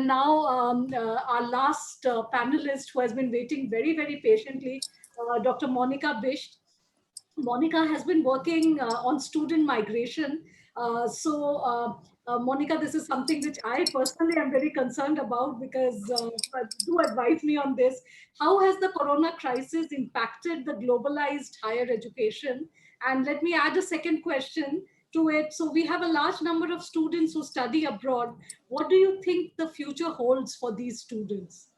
now our last panelist who has been waiting very, very patiently, Dr. Monica Bisht. Monica has been working on student migration. Monica, this is something which I personally am very concerned about because do advise me on this. How has the corona crisis impacted the globalized higher education? And let me add a second question to it. So we have a large number of students who study abroad. What do you think the future holds for these students?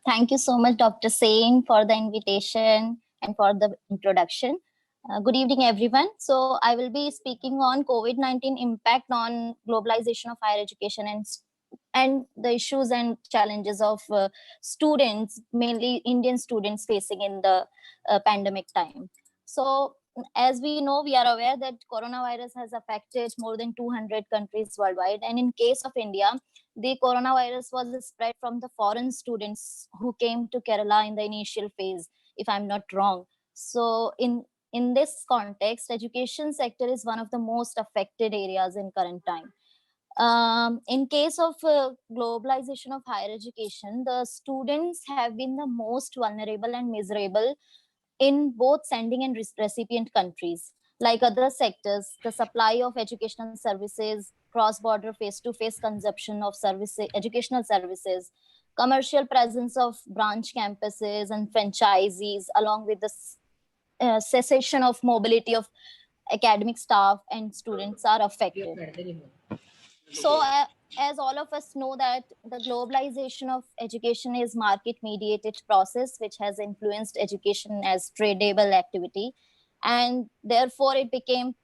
Thank you so much, Dr. Sain, for the invitation and for the introduction. Good evening, everyone. So I will be speaking on COVID-19 impact on globalization of higher education and the issues and challenges of students, mainly Indian students facing in the pandemic time. So as we know, we are aware that coronavirus has affected more than 200 countries worldwide. And in case of India, the coronavirus was spread from the foreign students who came to Kerala in the initial phase, if I'm not wrong. So in this context, education sector is one of the most affected areas in current time. In case of globalization of higher education, the students have been the most vulnerable and miserable in both sending and recipient countries. Like other sectors, the supply of educational services, cross-border face-to-face consumption of educational services, commercial presence of branch campuses and franchisees, along with the cessation of mobility of academic staff and students are affected. So as all of us know that the globalization of education is market mediated process which has influenced education as tradable activity, and therefore it became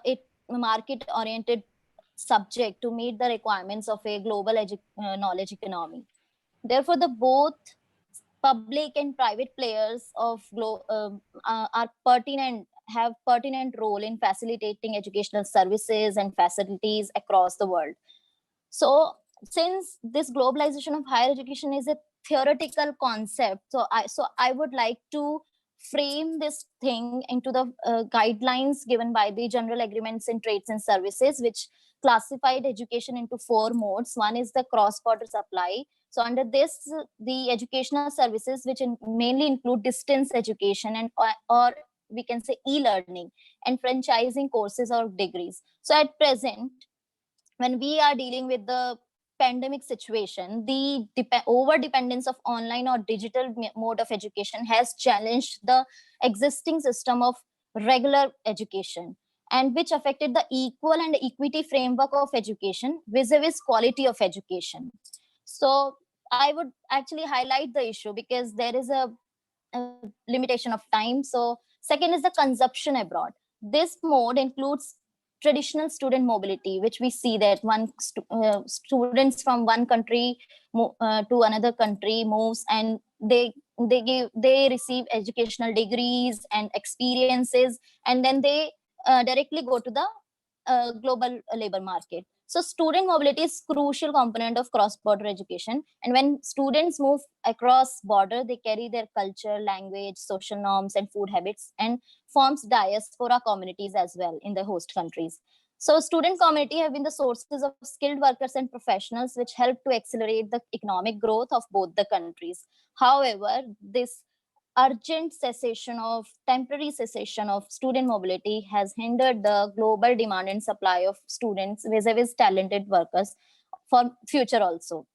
it market oriented subject to meet the requirements of a global knowledge economy. Therefore the both public and private players of are pertinent, have pertinent role in facilitating educational services and facilities across the world. So since this globalization of higher education is a theoretical concept, so I would like to frame this thing into the guidelines given by the general agreements in trades and services, which classified education into four modes. One is the cross border supply. So under this, the educational services, which mainly include distance education and or we can say e-learning and franchising courses or degrees. So at present, when we are dealing with the pandemic situation, the over dependence of online or digital mode of education has challenged the existing system of regular education, and which affected the equal and equity framework of education vis-a-vis quality of education. So I would actually highlight the issue because there is a limitation of time. So second is the consumption abroad. This mode includes traditional student mobility, which we see that students from one country to another country moves, and they receive educational degrees and experiences, and then they directly go to the global labor market. So student mobility is crucial component of cross-border education. And when students move across border, they carry their culture, language, social norms, and food habits, and forms diaspora communities as well in the host countries. So student community have been the sources of skilled workers and professionals, which help to accelerate the economic growth of both the countries. However, this temporary cessation of student mobility has hindered the global demand and supply of students vis-a-vis talented workers for future also.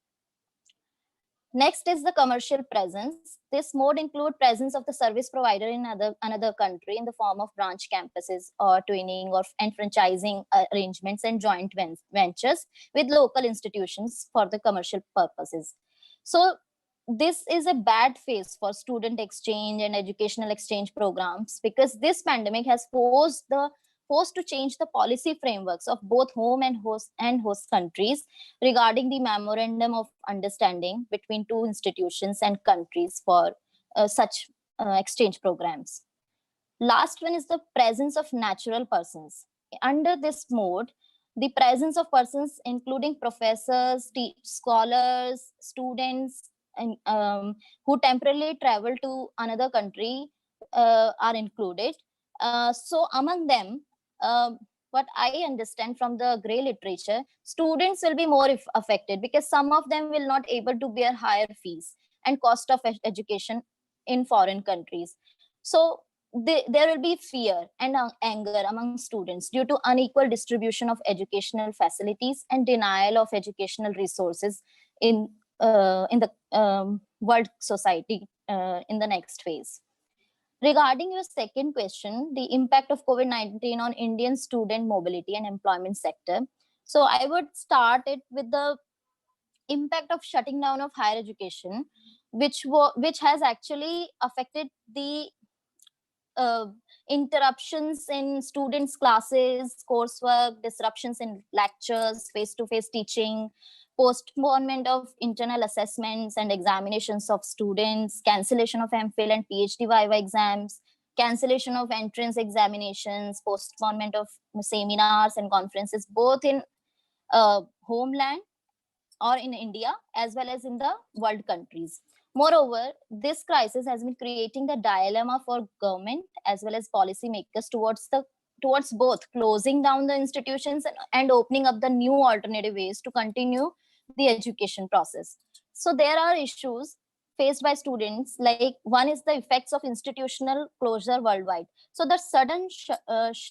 Next is the commercial presence. This mode include presence of the service provider in another country in the form of branch campuses or twinning and franchising arrangements and joint ventures with local institutions for the commercial purposes. So this is a bad phase for student exchange and educational exchange programs, because this pandemic has forced to change the policy frameworks of both home and host countries regarding the memorandum of understanding between two institutions and countries for such exchange programs. Last one is the presence of natural persons. Under this mode, the presence of persons including professors, scholars, students, and who temporarily travel to another country are included. So among them, what I understand from the gray literature, students will be more affected because some of them will not able to bear higher fees and cost of education in foreign countries. So there will be fear and anger among students due to unequal distribution of educational facilities and denial of educational resources in the world society in the next phase. Regarding your second question, the impact of COVID-19 on Indian student mobility and employment sector. So I would start it with the impact of shutting down of higher education, which has actually affected the uh, interruptions in students' classes, coursework, disruptions in lectures, face-to-face teaching, postponement of internal assessments and examinations of students, cancellation of MPhil and PhD Viva exams, cancellation of entrance examinations, postponement of seminars and conferences, both in homeland or in India as well as in the world countries. Moreover, this crisis has been creating the dilemma for government as well as policymakers towards both closing down the institutions and opening up the new alternative ways to continue the education process. So there are issues faced by students, like one is the effects of institutional closure worldwide. So the sudden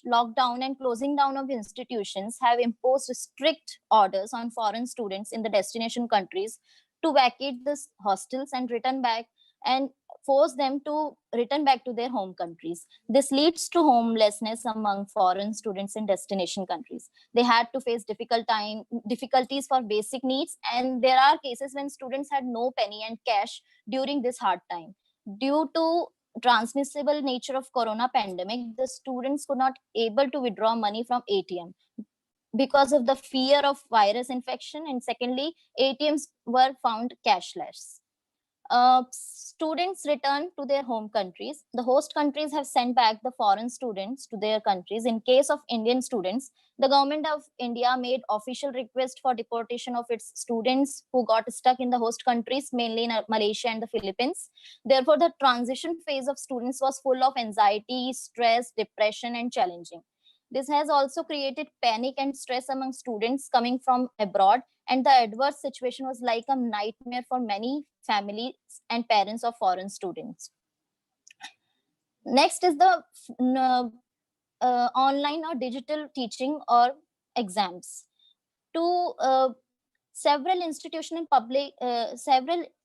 lockdown and closing down of institutions have imposed strict orders on foreign students in the destination countries to vacate the hostels and return back and force them to return back to their home countries. This leads to homelessness among foreign students in destination countries. They had to face difficulties for basic needs, and there are cases when students had no penny and cash during this hard time. Due to transmissible nature of corona pandemic, the students could not able to withdraw money from ATM because of the fear of virus infection, and secondly, ATMs were found cashless. Students return to their home countries. The host countries have sent back the foreign students to their countries. In case of Indian students, the government of India made official request for deportation of its students who got stuck in the host countries, mainly in Malaysia and the Philippines. Therefore, the transition phase of students was full of anxiety, stress, depression, and challenging. This has also created panic and stress among students coming from abroad, and the adverse situation was like a nightmare for many families and parents of foreign students. Next is the online or digital teaching or exams. To several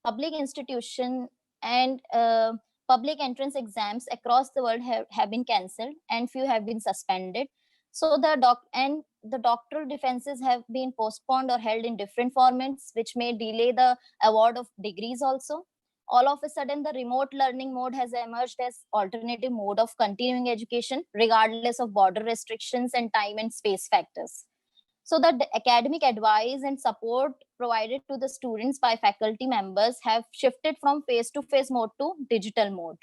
public institution and public entrance exams across the world have been cancelled, and few have been suspended. So the doctoral defenses have been postponed or held in different formats, which may delay the award of degrees also. All of a sudden, the remote learning mode has emerged as alternative mode of continuing education, regardless of border restrictions and time and space factors. So the academic advice and support provided to the students by faculty members have shifted from face-to-face mode to digital mode.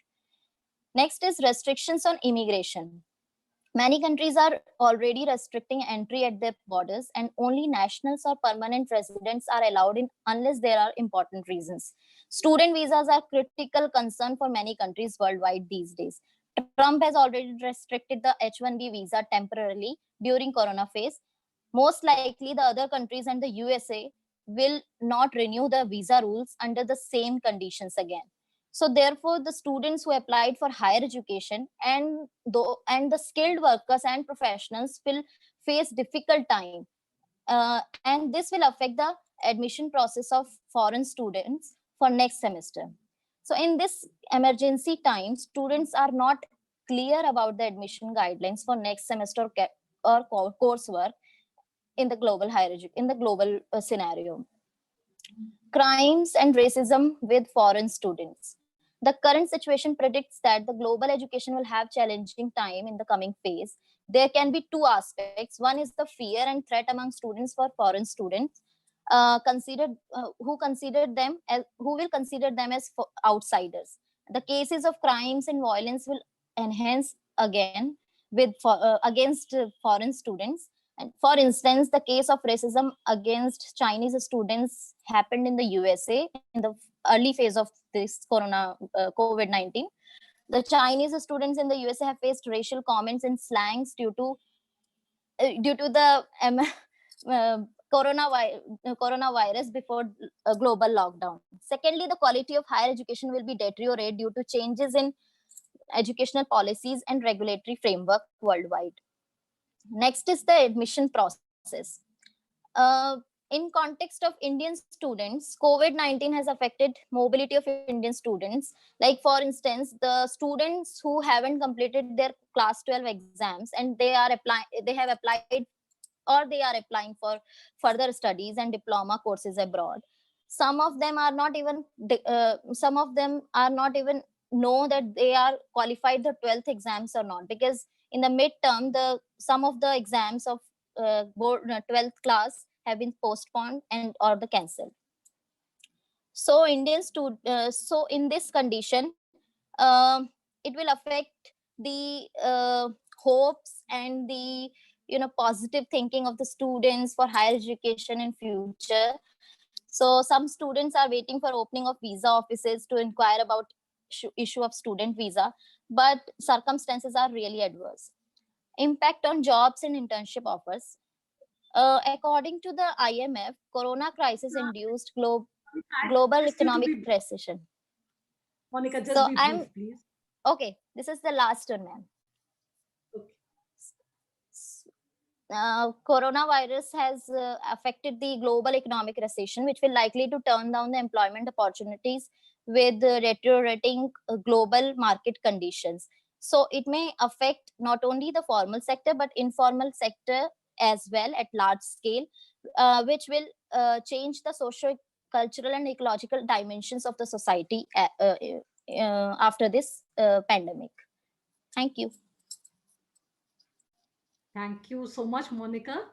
Next is restrictions on immigration. Many countries are already restricting entry at their borders, and only nationals or permanent residents are allowed in unless there are important reasons. Student visas are critical concern for many countries worldwide these days. Trump has already restricted the H-1B visa temporarily during corona phase. Most likely, the other countries and the USA will not renew the visa rules under the same conditions again. So therefore, the students who applied for higher education and the skilled workers and professionals will face difficult time, and this will affect the admission process of foreign students for next semester. So in this emergency time, students are not clear about the admission guidelines for next semester or coursework in the global scenario. Crimes and racism with foreign students. The current situation predicts that the global education will have challenging time in the coming phase. There can be two aspects. One is the fear and threat among students for foreign students, who will consider them as outsiders. The cases of crimes and violence will enhance again against foreign students. And for instance, the case of racism against Chinese students happened in the USA in the early phase of this COVID-19. The Chinese students in the USA have faced racial comments and slangs due to due to the coronavirus before a global lockdown. Secondly, the quality of higher education will be deteriorate due to changes in educational policies and regulatory framework worldwide. Next is the admission process. Uh, in context of Indian students, COVID-19 has affected mobility of Indian students. Like for instance, the students who haven't completed their class 12 exams and they have applied or they are applying for further studies and diploma courses abroad. Some of them are not even know that they are qualified the 12th exams or not, because in the midterm the some of the exams of board 12th class have been postponed and or the cancelled. So in this condition, it will affect the hopes and the positive thinking of the students for higher education in future. So some students are waiting for opening of visa offices to inquire about issue of student visa, but circumstances are really adverse. Impact on jobs and internship offers. According to the IMF, corona crisis induced global Request you to economic be, recession. Monica, just So be I'm brief, please. okay. This is the last one, ma'am. Okay. Coronavirus has affected the global economic recession, which will likely to turn down the employment opportunities with deteriorating global market conditions. So it may affect not only the formal sector but informal sector as well at large scale, which will change the social, cultural, and ecological dimensions of the society after this pandemic. Thank you. Thank you so much, Monica.